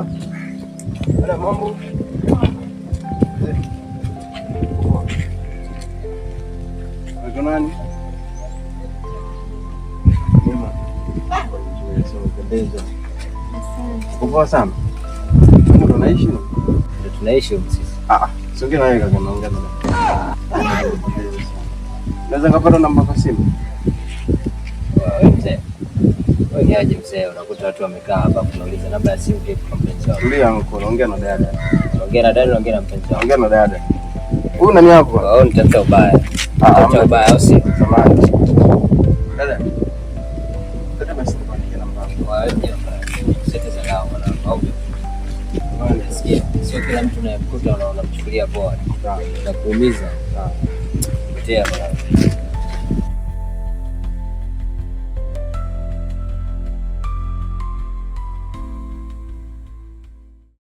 Ada mambo. Uko nani? Mama. Asante. Uko sana? Ndio tunaishi. Ndio tunaishi sisi. Sio na wewe kama naongea na. Naweza kupata namba kwa simu? Mzee. Wewe aje mzee, unakuta watu wamekaa hapa kunauliza namba ya simu vipi kwa mpenzi wao. Tulia huko, naongea na dada. Naongea na dada, naongea na mpenzi wao. Naongea na dada. Huyu nani yako? Wao nitafuta ubaya. Nitafuta ubaya au si? Samahani. Dada. Dada basi tupangie namba. Waje sasa zalao na au. Unasikia? Sio kila mtu unayemkuta unamchukulia poa. Na kuumiza. Potea bwana.